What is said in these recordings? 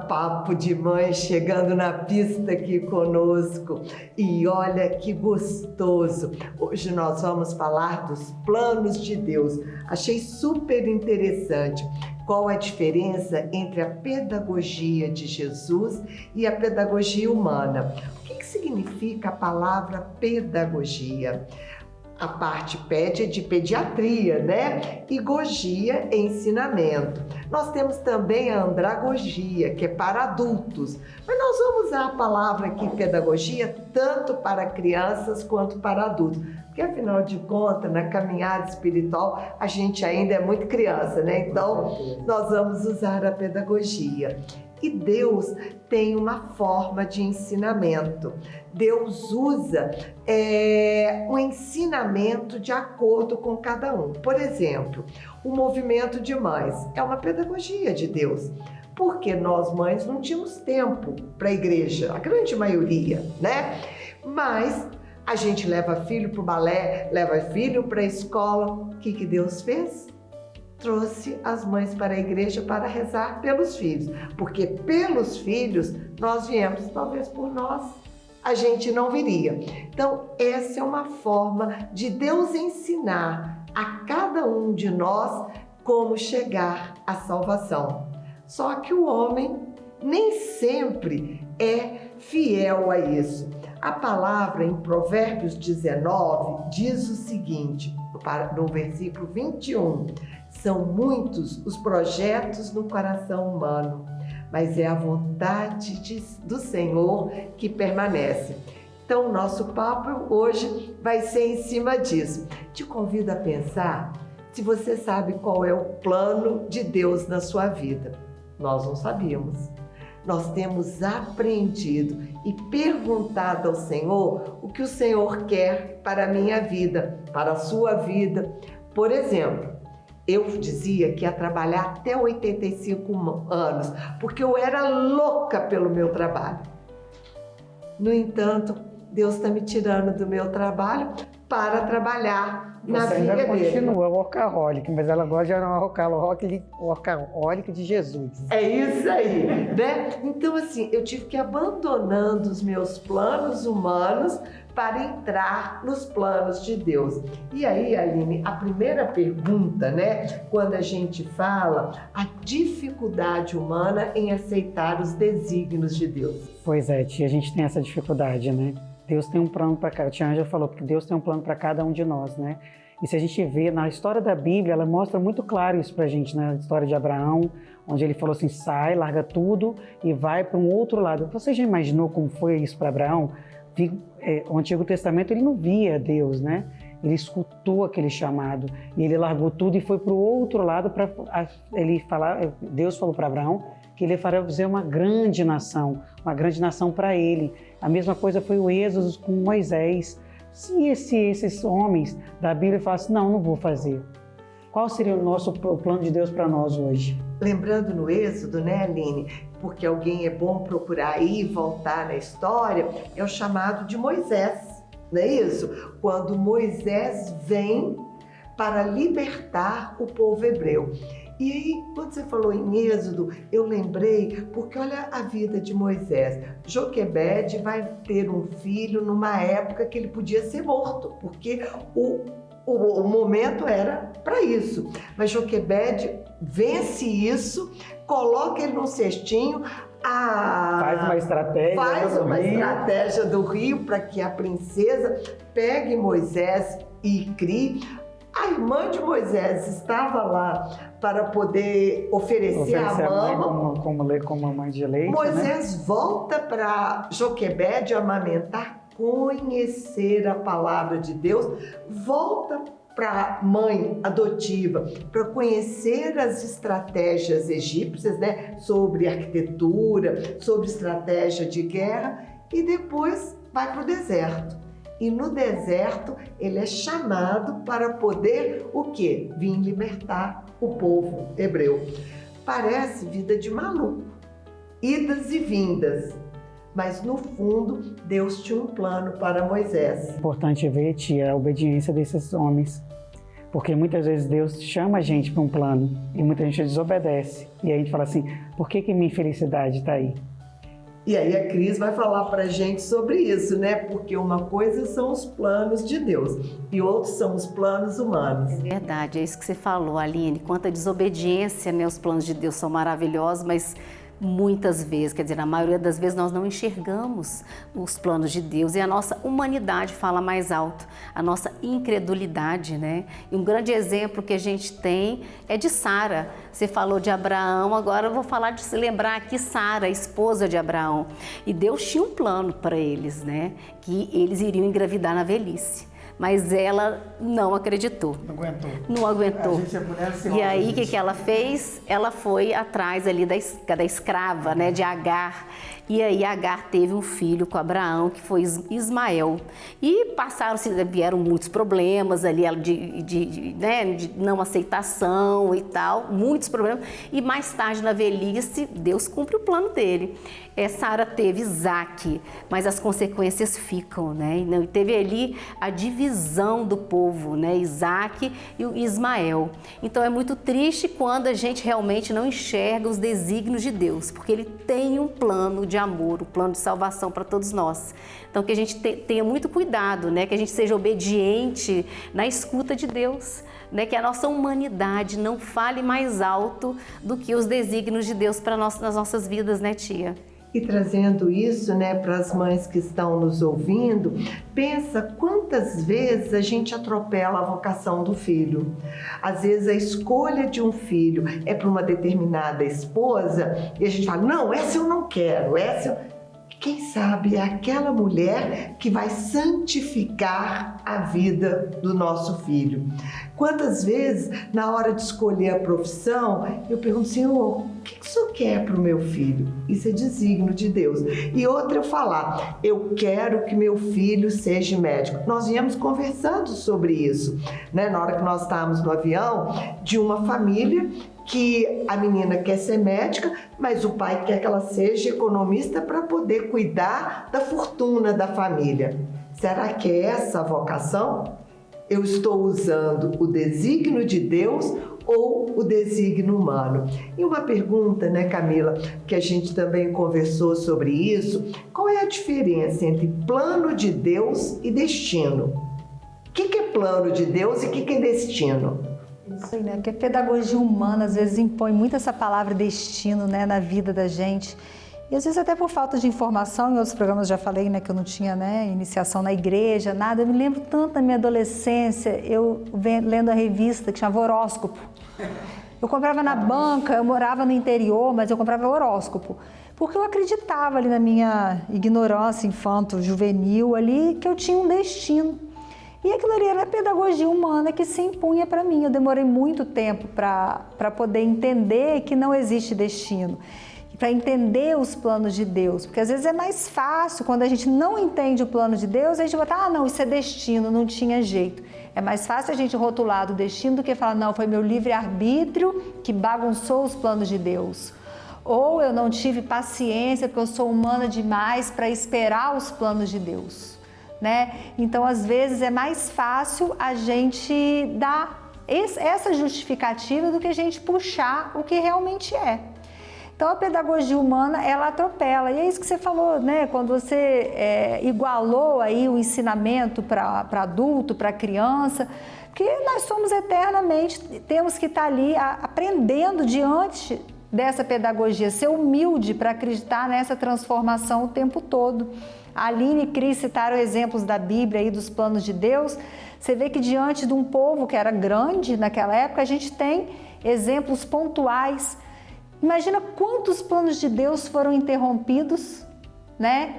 Papo de Mãe chegando na pista aqui conosco. E olha que gostoso! Hoje nós vamos falar dos planos de Deus. Achei super interessante. Qual a diferença entre a pedagogia de Jesus e a pedagogia humana? O que significa a palavra pedagogia? A parte ped é de pediatria, né? E gogia é ensinamento. Nós temos também a andragogia, que é para adultos. Mas nós vamos usar a palavra aqui pedagogia tanto para crianças quanto para adultos. Porque afinal de contas, na caminhada espiritual, a gente ainda é muito criança, né? Então, nós vamos usar a pedagogia. E Deus tem uma forma de ensinamento. Deus usa um ensinamento de acordo com cada um. Por exemplo, o movimento de mães é uma pedagogia de Deus. Porque nós mães não tínhamos tempo para a igreja, a grande maioria, né? Mas a gente leva filho para o balé, leva filho para a escola. O que Deus fez? Trouxe as mães para a igreja para rezar pelos filhos, porque pelos filhos nós viemos, talvez por nós a gente não viria. Então, essa é uma forma de Deus ensinar a cada um de nós como chegar à salvação. Só que o homem nem sempre é fiel a isso. A palavra em Provérbios 19 diz o seguinte, no versículo 21, são muitos os projetos no coração humano, mas é a vontade do Senhor que permanece. Então, o nosso papo hoje vai ser em cima disso. Te convido a pensar se você sabe qual é o plano de Deus na sua vida. Nós não sabíamos. Nós temos aprendido e perguntado ao Senhor o que o Senhor quer para a minha vida, para a sua vida. Por exemplo, eu dizia que ia trabalhar até 85 anos, porque eu era louca pelo meu trabalho. No entanto, Deus está me tirando do meu trabalho para trabalhar na Você vida ainda dele. continua workaholic, mas ela gosta de workaholic de Jesus. É isso aí, né? Então, assim, eu tive que ir abandonando os meus planos humanos para entrar nos planos de Deus. E aí, Aline, a primeira pergunta, né? Quando a gente fala a dificuldade humana em aceitar os desígnios de Deus. Pois é, tia, a gente tem essa dificuldade, né? Deus tem um plano para cada... A tia Ângela falou que Deus tem um plano para cada um de nós, né? E se a gente vê na história da Bíblia, ela mostra muito claro isso pra gente, né? Na história de Abraão, onde ele falou assim, sai, larga tudo e vai para um outro lado. Você já imaginou como foi isso para Abraão? O Antigo Testamento, ele não via Deus, né? Ele escutou aquele chamado e ele largou tudo e foi para o outro lado para ele falar. Deus falou para Abraão que ele faria uma grande nação para ele. A mesma coisa foi o Êxodo com Moisés. Se esses homens da Bíblia falassem, não vou fazer, qual seria o plano de Deus para nós hoje? Lembrando no Êxodo, né, Aline? Porque alguém é bom procurar ir e voltar na história, é o chamado de Moisés, não é isso? Quando Moisés vem para libertar o povo hebreu. E aí, quando você falou em Êxodo, eu lembrei, porque olha a vida de Moisés. Joquebede vai ter um filho numa época que ele podia ser morto, porque o momento era para isso. Mas Joquebede vence isso, coloca ele num cestinho, faz uma estratégia do rio para que a princesa pegue Moisés e crie. A irmã de Moisés estava lá para poder oferecer a mama. Como a mãe de leite. Moisés, né? Volta para Joquebede amamentar, conhecer a palavra de Deus, volta para a mãe adotiva para conhecer as estratégias egípcias, né, sobre arquitetura, sobre estratégia de guerra, e depois vai para o deserto. E no deserto ele é chamado para poder o quê? Vir libertar o povo hebreu. Parece vida de maluco, idas e vindas. Mas no fundo, Deus tinha um plano para Moisés. É importante ver, tia, a obediência desses homens. Porque muitas vezes Deus chama a gente para um plano e muita gente desobedece. E aí a gente fala assim, por que minha infelicidade está aí? E aí a Cris vai falar pra gente sobre isso, né? Porque uma coisa são os planos de Deus e outros são os planos humanos. É verdade, é isso que você falou, Aline. Quanto à desobediência, né? Os planos de Deus são maravilhosos, mas muitas vezes, quer dizer, na maioria das vezes nós não enxergamos os planos de Deus e a nossa humanidade fala mais alto, a nossa incredulidade, né? E um grande exemplo que a gente tem é de Sara. Você falou de Abraão, agora eu vou falar de se lembrar aqui Sara, a esposa de Abraão. E Deus tinha um plano para eles, né? Que eles iriam engravidar na velhice. Mas ela não acreditou. Não aguentou. E aí, o que ela fez? Ela foi atrás ali da escrava, né, de Agar. E aí Agar teve um filho com Abraão, que foi Ismael. E vieram muitos problemas ali de não aceitação e tal, muitos problemas. E mais tarde, na velhice, Deus cumpre o plano dele. Sara teve Isaac, mas as consequências ficam, né? E teve ali a divisão do povo, né? Isaac e o Ismael. Então é muito triste quando a gente realmente não enxerga os desígnios de Deus, porque Ele tem um plano de amor, um plano de salvação para todos nós. Então que a gente tenha muito cuidado, né? Que a gente seja obediente na escuta de Deus, né? Que a nossa humanidade não fale mais alto do que os desígnios de Deus para nas nossas vidas, né, tia? E trazendo isso, né, para as mães que estão nos ouvindo, pensa quantas vezes a gente atropela a vocação do filho. Às vezes a escolha de um filho é para uma determinada esposa e a gente fala, não, essa eu não quero, essa eu... Quem sabe é aquela mulher que vai santificar a vida do nosso filho. Quantas vezes, na hora de escolher a profissão, eu pergunto, Senhor, o que o Senhor quer para o meu filho? Isso é desígnio de Deus. E outra eu falar, eu quero que meu filho seja médico. Nós viemos conversando sobre isso, né? Na hora que nós estávamos no avião, de uma família que a menina quer ser médica, mas o pai quer que ela seja economista para poder cuidar da fortuna da família. Será que é essa a vocação? Eu estou usando o desígnio de Deus ou o desígnio humano? E uma pergunta, né, Camila, que a gente também conversou sobre isso, qual é a diferença entre plano de Deus e destino? O que é plano de Deus e o que é destino? Isso aí, né? Porque a pedagogia humana às vezes impõe muito essa palavra destino, né, na vida da gente. E às vezes até por falta de informação, em outros programas já falei, né, que eu não tinha, né, iniciação na igreja, nada. Eu me lembro tanto da minha adolescência, eu lendo a revista que chamava Horóscopo. Eu comprava na banca, eu morava no interior, mas eu comprava horóscopo. Porque eu acreditava ali na minha ignorância infanto-juvenil ali que eu tinha um destino. E aquilo ali era a pedagogia humana que se impunha para mim. Eu demorei muito tempo para poder entender que não existe destino, para entender os planos de Deus. Porque às vezes é mais fácil, quando a gente não entende o plano de Deus, a gente bota, ah, não, isso é destino, não tinha jeito. É mais fácil a gente rotular do destino do que falar, não, foi meu livre-arbítrio que bagunçou os planos de Deus. Ou eu não tive paciência porque eu sou humana demais para esperar os planos de Deus. Né? Então, às vezes, é mais fácil a gente dar essa justificativa do que a gente puxar o que realmente é. Então, a pedagogia humana, ela atropela. E é isso que você falou, né? Quando você igualou aí o ensinamento para adulto, para criança, porque nós somos eternamente, temos que estar ali aprendendo diante dessa pedagogia, ser humilde para acreditar nessa transformação o tempo todo. A Aline e Cris citaram exemplos da Bíblia e dos planos de Deus. Você vê que diante de um povo que era grande naquela época, a gente tem exemplos pontuais. Imagina quantos planos de Deus foram interrompidos, né,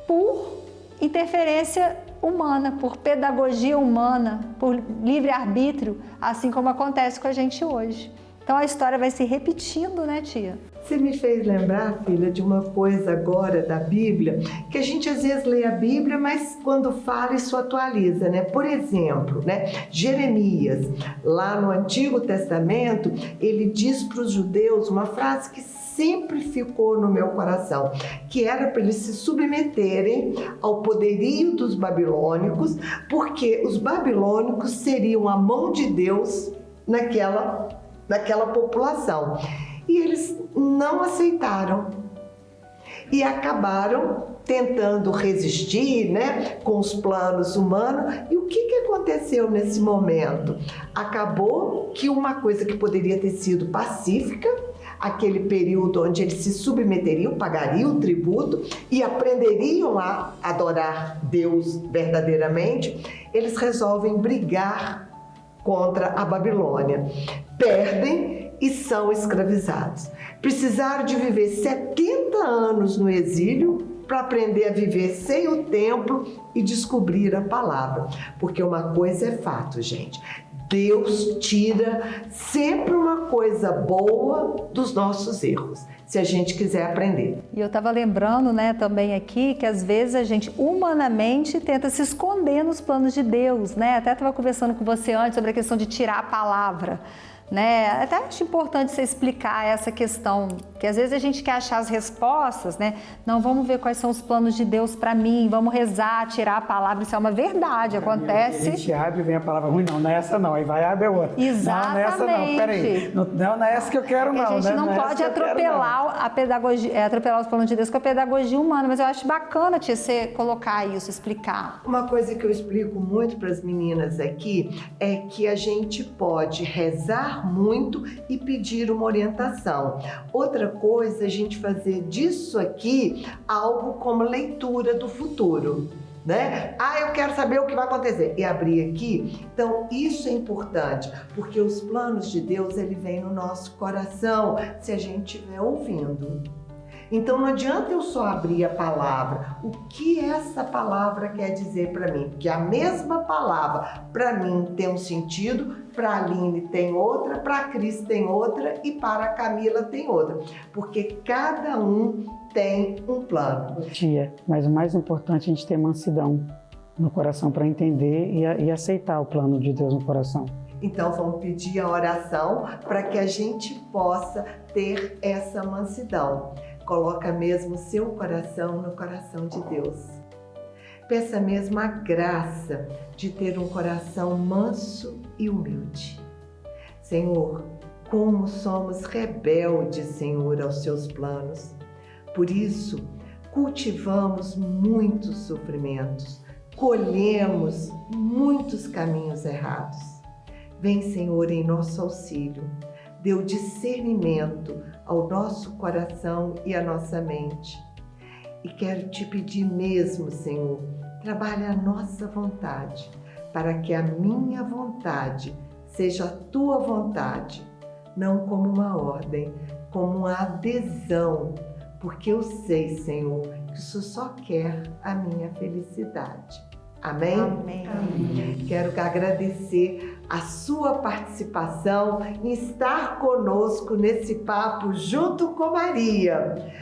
por interferência humana, por pedagogia humana, por livre-arbítrio, assim como acontece com a gente hoje. Então a história vai se repetindo, né, tia? Você me fez lembrar, filha, de uma coisa agora da Bíblia, que a gente às vezes lê a Bíblia, mas quando fala isso atualiza, né? Por exemplo, né, Jeremias, lá no Antigo Testamento, ele diz para os judeus uma frase que sempre ficou no meu coração, que era para eles se submeterem ao poderio dos babilônicos, porque os babilônicos seriam a mão de Deus naquela população. E eles não aceitaram e acabaram tentando resistir, né, com os planos humanos. E o que aconteceu nesse momento? Acabou que uma coisa que poderia ter sido pacífica, aquele período onde eles se submeteriam, pagariam o tributo e aprenderiam a adorar Deus verdadeiramente, eles resolvem brigar contra a Babilônia. Perdem e são escravizados. Precisaram de viver 70 anos no exílio para aprender a viver sem o templo e descobrir a palavra. Porque uma coisa é fato, gente. Deus tira sempre uma coisa boa dos nossos erros, se a gente quiser aprender. E eu estava lembrando, né, também aqui, que às vezes a gente humanamente tenta se esconder nos planos de Deus, né? Até estava conversando com você antes sobre a questão de tirar a palavra, né? Até acho importante você explicar essa questão, que às vezes a gente quer achar as respostas, né? Não, vamos ver quais são os planos de Deus para mim, vamos rezar, tirar a palavra, isso é uma verdade, acontece. A gente abre e vem a palavra ruim, não é essa não, aí vai abre a outra. Exatamente. Não é essa não, peraí, não é essa que eu quero não. A gente não pode atropelar a pedagogia, atropelar os planos de Deus com a pedagogia humana, mas eu acho bacana, tia, você colocar isso, explicar. Uma coisa que eu explico muito para as meninas aqui é que a gente pode rezar muito e pedir uma orientação. Outra coisa é a gente fazer disso aqui algo como leitura do futuro, né? Eu quero saber o que vai acontecer e abrir aqui. Então isso é importante, porque os planos de Deus, ele vem no nosso coração se a gente estiver ouvindo. Então não adianta eu só abrir a palavra. O que essa palavra quer dizer para mim? Porque a mesma palavra para mim tem um sentido, para a Aline tem outra, para a Cris tem outra e para a Camila tem outra. Porque cada um tem um plano. Tia, mas o mais importante é a gente ter mansidão no coração para entender e aceitar o plano de Deus no coração. Então vamos pedir a oração para que a gente possa ter essa mansidão. Coloca mesmo o seu coração no coração de Deus. Peça mesmo a graça de ter um coração manso e humilde. Senhor, como somos rebeldes, Senhor, aos seus planos. Por isso, cultivamos muitos sofrimentos, colhemos muitos caminhos errados. Vem, Senhor, em nosso auxílio. Dê o discernimento ao nosso coração e à nossa mente. E quero te pedir mesmo, Senhor, trabalhe a nossa vontade, para que a minha vontade seja a tua vontade, não como uma ordem, como uma adesão, porque eu sei, Senhor, que o Senhor só quer a minha felicidade. Amém? Amém. Quero agradecer a sua participação em estar conosco nesse papo junto com Maria,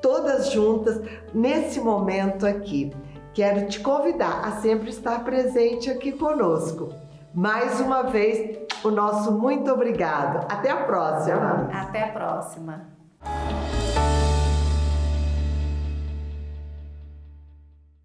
todas juntas nesse momento aqui. Quero te convidar a sempre estar presente aqui conosco. Mais uma vez, o nosso muito obrigado. Até a próxima. Até a próxima.